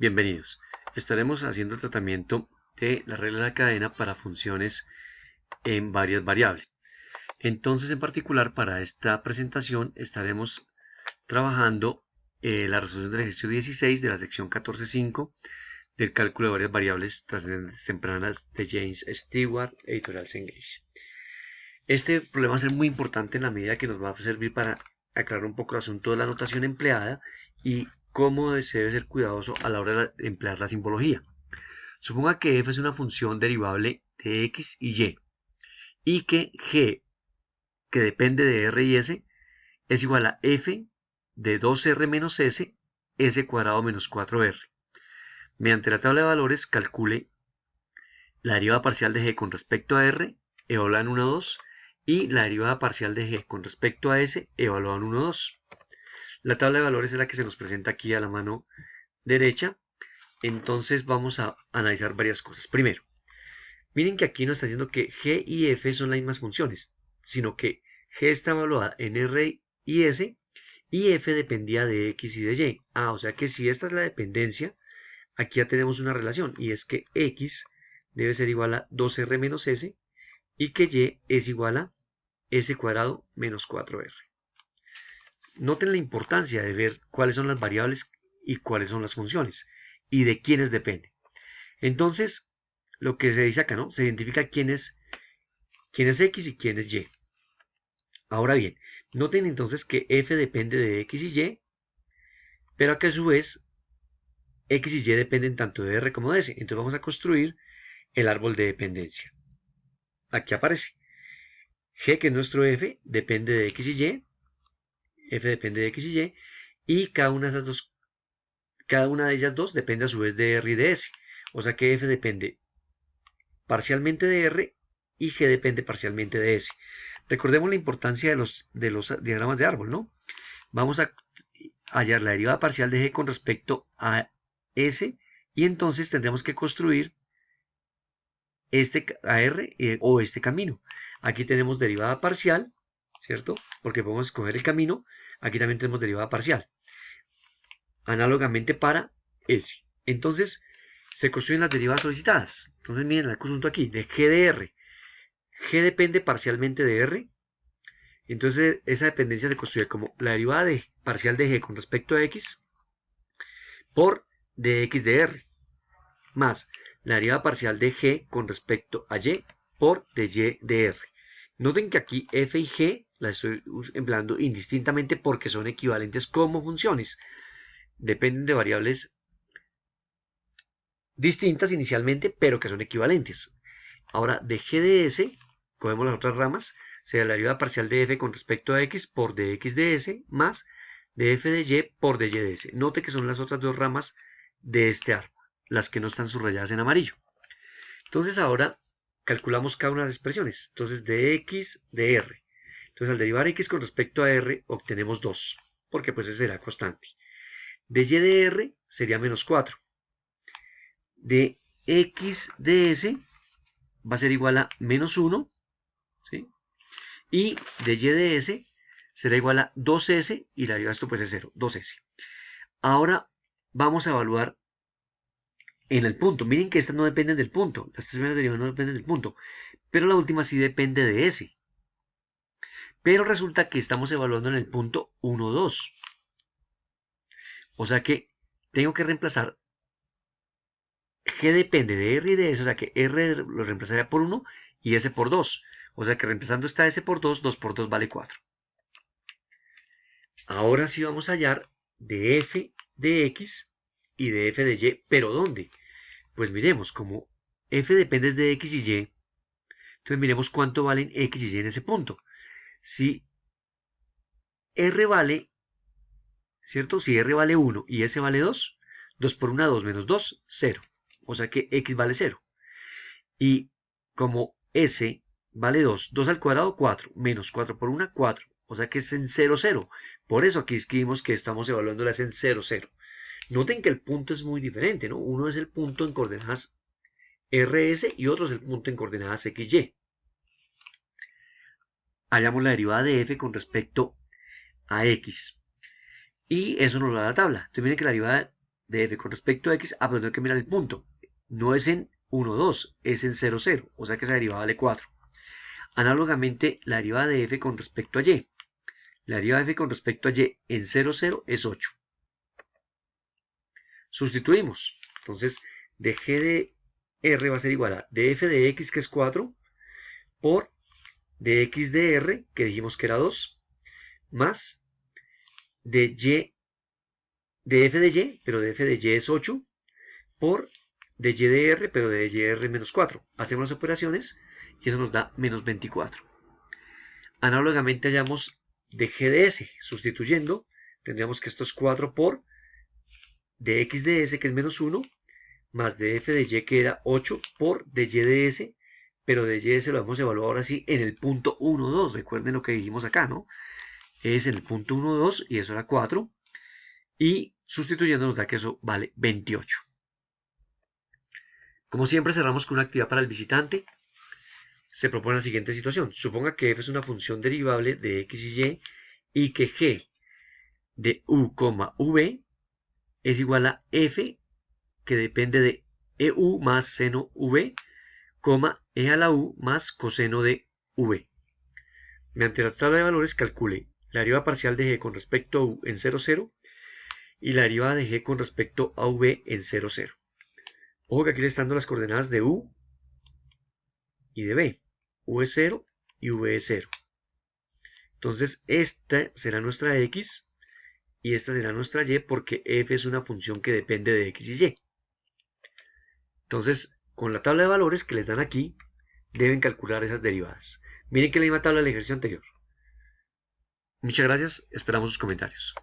Bienvenidos. Estaremos haciendo el tratamiento de la regla de la cadena para funciones en varias variables. Entonces, en particular, para esta presentación estaremos trabajando la resolución del ejercicio 16 de la sección 14.5 del cálculo de varias variables trascendentes tempranas de James Stewart, editorial Cengage. Este problema va a ser muy importante en la medida que nos va a servir para aclarar un poco el asunto de la notación empleada y cómo se debe ser cuidadoso a la hora de emplear la simbología. Suponga que f es una función derivable de x y y que g, que depende de r y s, es igual a f de 2r menos s cuadrado menos 4r. Mediante la tabla de valores calcule la derivada parcial de g con respecto a r, evaluada en 1, 2, y la derivada parcial de g con respecto a s, evaluada en 1, 2. La tabla de valores es la que se nos presenta aquí a la mano derecha. Entonces vamos a analizar varias cosas. Primero, miren que aquí no está diciendo que g y f son las mismas funciones, sino que g está evaluada en r y s y f dependía de x y de y. O sea que si esta es la dependencia, aquí ya tenemos una relación, y es que x debe ser igual a 2r menos s y que y es igual a s cuadrado menos 4r. Noten la importancia de ver cuáles son las variables y cuáles son las funciones y de quiénes dependen. Entonces, lo que se dice acá, ¿no? Se identifica quién es x y quién es y. Ahora bien, noten entonces que f depende de x y y, pero que a su vez x y y dependen tanto de r como de s. Entonces vamos a construir el árbol de dependencia. Aquí aparece g, que es nuestro f, depende de x y y, f depende de x y y, y cada una de ellas dos depende a su vez de r y de s. O sea que f depende parcialmente de r y g depende parcialmente de s. Recordemos la importancia de los diagramas de árbol, ¿no? Vamos a hallar la derivada parcial de g con respecto a s y entonces tendremos que construir a r o este camino. Aquí tenemos derivada parcial, ¿cierto? Porque podemos escoger el camino. Aquí también tenemos derivada parcial. Análogamente para s. Entonces, se construyen las derivadas solicitadas. Entonces, miren el asunto aquí, de g de r. G depende parcialmente de r. Entonces, esa dependencia se construye como la derivada parcial de g con respecto a x por dx de r, más la derivada parcial de g con respecto a y por dy de r. Noten que aquí f y g las estoy empleando indistintamente porque son equivalentes como funciones. Dependen de variables distintas inicialmente, pero que son equivalentes. Ahora, de g de s, cogemos las otras ramas, será la derivada parcial de f con respecto a x por dx de s, más de f de y por dy de s. Note que son las otras dos ramas de este árbol, las que no están subrayadas en amarillo. Entonces ahora calculamos cada una de las expresiones. Entonces de x de r. Entonces al derivar x con respecto a r obtenemos 2, porque pues ese será constante. De y de r sería menos 4. De x de s va a ser igual a menos 1, ¿sí? Y de y de s será igual a 2s y la derivada de esto pues es 0, 2s. Ahora vamos a evaluar en el punto. Miren que estas no dependen del punto, las tres primeras derivadas no dependen del punto, pero la última sí depende de s. Pero resulta que estamos evaluando en el punto 1, 2. O sea que tengo que reemplazar g depende de r y de s, o sea que r lo reemplazaría por 1 y s por 2. O sea que reemplazando esta s por 2, 2 por 2 vale 4. Ahora sí vamos a hallar de f de x y de f de y, pero ¿dónde? Pues miremos, como f depende de x y y, entonces miremos cuánto valen x y y en ese punto. Si r vale, ¿cierto? Si r vale 1 y s vale 2, 2 por 1, 2 menos 2, 0. O sea que x vale 0. Y como s vale 2, 2 al cuadrado, 4, menos 4 por 1, 4. O sea que es en 0, 0. Por eso aquí escribimos que estamos evaluándolas en 0, 0. Noten que el punto es muy diferente, ¿no? Uno es el punto en coordenadas rs y otro es el punto en coordenadas xy. Hallamos la derivada de f con respecto a x. Y eso nos lo da la tabla. Entonces miren que la derivada de f con respecto a x, pero tengo que mirar el punto. No es en 1, 2, es en 0, 0. O sea que esa derivada vale 4. Análogamente, la derivada de f con respecto a y. La derivada de f con respecto a y en 0, 0 es 8. Sustituimos. Entonces, de g de r va a ser igual a df de x, que es 4, por dx de r, que dijimos que era 2, más de y, de f de y, pero de f de y es 8, por de y de r, pero de y de r menos 4. Hacemos las operaciones y eso nos da menos 24. Análogamente hallamos de g de s, sustituyendo, tendríamos que esto es 4 por de x de s, que es menos 1, más de f de y, que era 8, por de y de s, pero de y de s lo hemos evaluado ahora sí en el punto 1, 2. Recuerden lo que dijimos acá, ¿no? Es en el punto 1, 2 y eso era 4. Y sustituyendo nos da que eso vale 28. Como siempre cerramos con una actividad para el visitante. Se propone la siguiente situación. Suponga que f es una función derivable de x y y que g de u, v es igual a f que depende de eu más seno v, e a la u más coseno de v. Mediante la tabla de valores calcule la derivada parcial de g con respecto a u en 0, 0 y la derivada de g con respecto a v en 0, 0. Ojo que aquí le están dando las coordenadas de u y de v. U es 0 y v es 0. Entonces esta será nuestra x y esta será nuestra y, porque f es una función que depende de x y y. Entonces, con la tabla de valores que les dan aquí, deben calcular esas derivadas. Miren que la misma tabla del ejercicio anterior. Muchas gracias, esperamos sus comentarios.